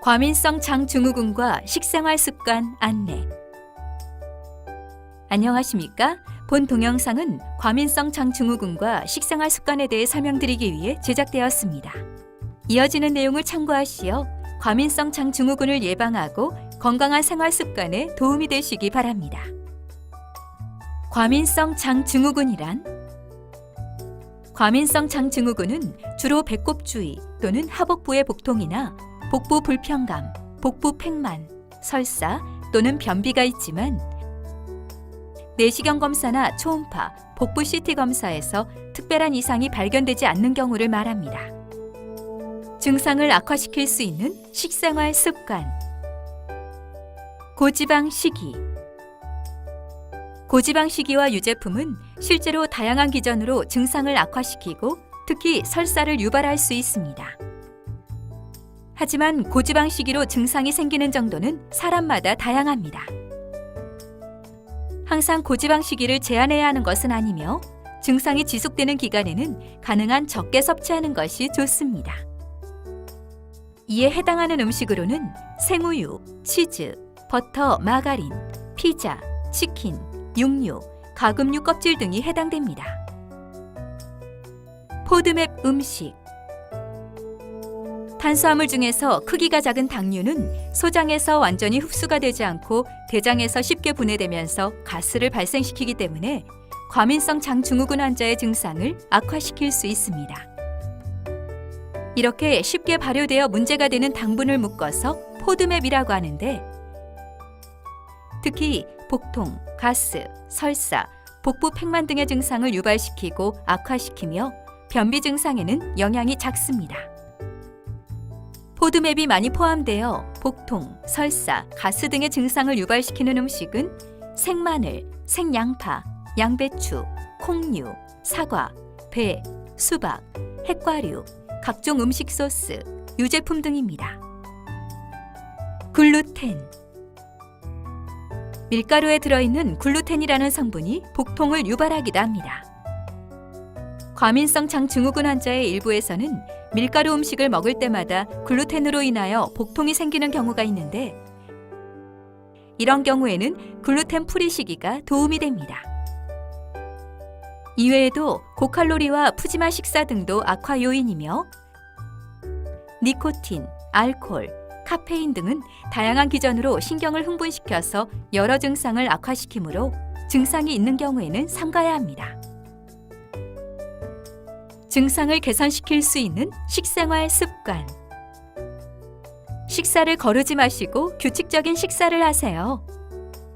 과민성 장증후군과 식생활 습관 안내. 안녕하십니까? 본 동영상은 과민성 장증후군과 식생활 습관에 대해 설명드리기 위해 제작되었습니다. 이어지는 내용을 참고하시어 과민성 장증후군을 예방하고 건강한 생활 습관에 도움이 되시기 바랍니다. 과민성 장증후군이란 과민성 장증후군은 주로 배꼽 주위 또는 하복부의 복통이나 복부 불편감, 복부 팽만, 설사 또는 변비가 있지만 내시경 검사나 초음파, 복부 CT 검사에서 특별한 이상이 발견되지 않는 경우를 말합니다. 증상을 악화시킬 수 있는 식생활 습관. 고지방 식이. 고지방 식이와 유제품은 실제로 다양한 기전으로 증상을 악화시키고 특히 설사를 유발할 수 있습니다. 하지만 고지방 식이로 증상이 생기는 정도는 사람마다 다양합니다. 항상 고지방 식이를 제한해야 하는 것은 아니며 증상이 지속되는 기간에는 가능한 적게 섭취하는 것이 좋습니다. 이에 해당하는 음식으로는 생우유, 치즈, 버터, 마가린, 피자, 치킨, 육류, 가금류 껍질 등이 해당됩니다. 포드맵 음식. 탄수화물 중에서 크기가 작은 당류는 소장에서 완전히 흡수가 되지 않고 대장에서 쉽게 분해되면서 가스를 발생시키기 때문에 과민성 장증후군 환자의 증상을 악화시킬 수 있습니다. 이렇게 쉽게 발효되어 문제가 되는 당분을 묶어서 포드맵이라고 하는데 특히 복통, 가스, 설사, 복부 팽만 등의 증상을 유발시키고 악화시키며 변비 증상에는 영향이 작습니다. 포드맵이 많이 포함되어 복통, 설사, 가스 등의 증상을 유발시키는 음식은 생마늘, 생양파, 양배추, 콩류, 사과, 배, 수박, 핵과류, 각종 음식 소스, 유제품 등입니다. 글루텐. 밀가루에 들어있는 글루텐이라는 성분이 복통을 유발하기도 합니다. 과민성 장증후군 환자의 일부에서는 밀가루 음식을 먹을 때마다 글루텐으로 인하여 복통이 생기는 경우가 있는데 이런 경우에는 글루텐 프리 식이가 도움이 됩니다. 이외에도 고칼로리와 푸짐한 식사 등도 악화 요인이며 니코틴, 알코올, 카페인 등은 다양한 기전으로 신경을 흥분시켜서 여러 증상을 악화시키므로 증상이 있는 경우에는 삼가야 합니다. 증상을 개선시킬 수 있는 식생활 습관. 식사를 거르지 마시고 규칙적인 식사를 하세요.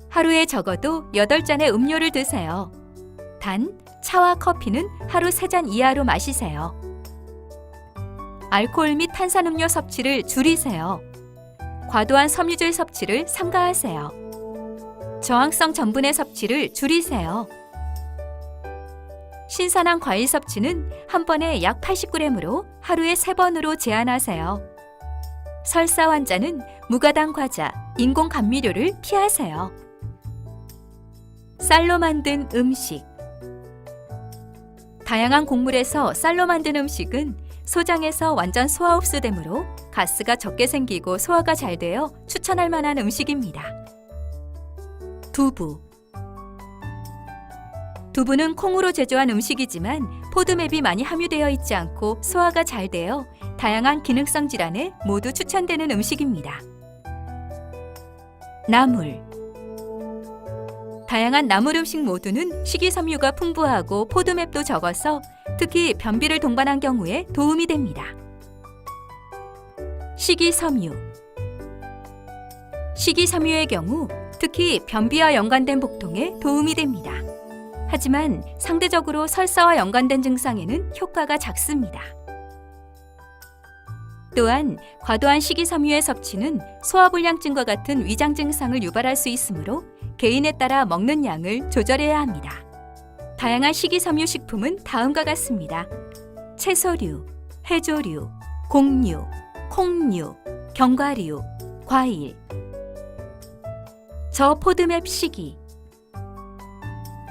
하루에 적어도 8잔의 음료를 드세요. 단, 차와 커피는 하루 3잔 이하로 마시세요. 알코올 및 탄산음료 섭취를 줄이세요. 과도한 섬유질 섭취를 삼가하세요. 저항성 전분의 섭취를 줄이세요. 신선한 과일 섭취는 한 번에 약 80g으로 하루에 3번으로 제한하세요. 설사 환자는 무가당 과자, 인공 감미료를 피하세요. 쌀로 만든 음식. 다양한 곡물에서 쌀로 만든 음식은 소장에서 완전 소화 흡수되므로 가스가 적게 생기고 소화가 잘 되어 추천할 만한 음식입니다. 두부. 두부는 콩으로 제조한 음식이지만 포드맵이 많이 함유되어 있지 않고 소화가 잘 되어 다양한 기능성 질환에 모두 추천되는 음식입니다. 나물. 다양한 나물 음식 모두는 식이섬유가 풍부하고 포드맵도 적어서 특히 변비를 동반한 경우에 도움이 됩니다. 식이섬유. 식이섬유의 경우 특히 변비와 연관된 복통에 도움이 됩니다. 하지만 상대적으로 설사와 연관된 증상에는 효과가 작습니다. 또한 과도한 식이섬유의 섭취는 소화불량증과 같은 위장 증상을 유발할 수 있으므로 개인에 따라 먹는 양을 조절해야 합니다. 다양한 식이섬유 식품은 다음과 같습니다. 채소류, 해조류, 곡류, 콩류, 견과류, 과일. 저포드맵 식이.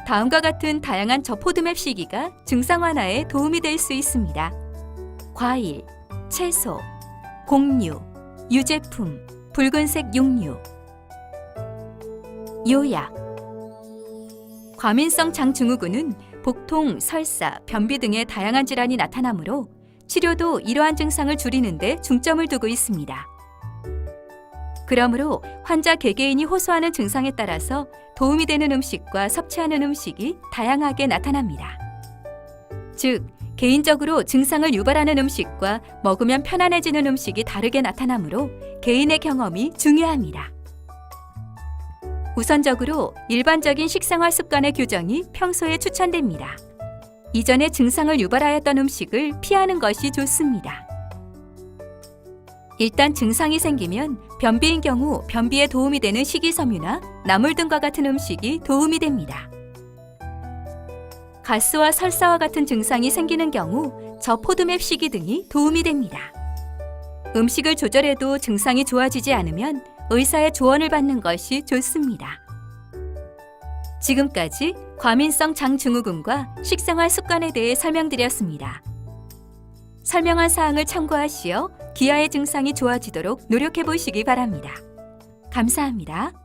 다음과 같은 다양한 저포드맵 식이가 증상 완화에 도움이 될 수 있습니다. 과일, 채소, 곡류, 유제품, 붉은색 육류. 요약. 과민성 장증후군은 복통, 설사, 변비 등의 다양한 질환이 나타나므로 치료도 이러한 증상을 줄이는 데 중점을 두고 있습니다. 그러므로 환자 개개인이 호소하는 증상에 따라서 도움이 되는 음식과 섭취하는 음식이 다양하게 나타납니다. 즉, 개인적으로 증상을 유발하는 음식과 먹으면 편안해지는 음식이 다르게 나타나므로 개인의 경험이 중요합니다. 우선적으로 일반적인 식생활 습관의 교정이 평소에 추천됩니다. 이전에 증상을 유발하였던 음식을 피하는 것이 좋습니다. 일단 증상이 생기면 변비인 경우 변비에 도움이 되는 식이섬유나 나물 등과 같은 음식이 도움이 됩니다. 가스와 설사와 같은 증상이 생기는 경우 저포도맵 식이 등이 도움이 됩니다. 음식을 조절해도 증상이 좋아지지 않으면 의사의 조언을 받는 것이 좋습니다. 지금까지 과민성 장증후군과 식생활 습관에 대해 설명드렸습니다. 설명한 사항을 참고하시어 기아의 증상이 좋아지도록 노력해 보시기 바랍니다. 감사합니다.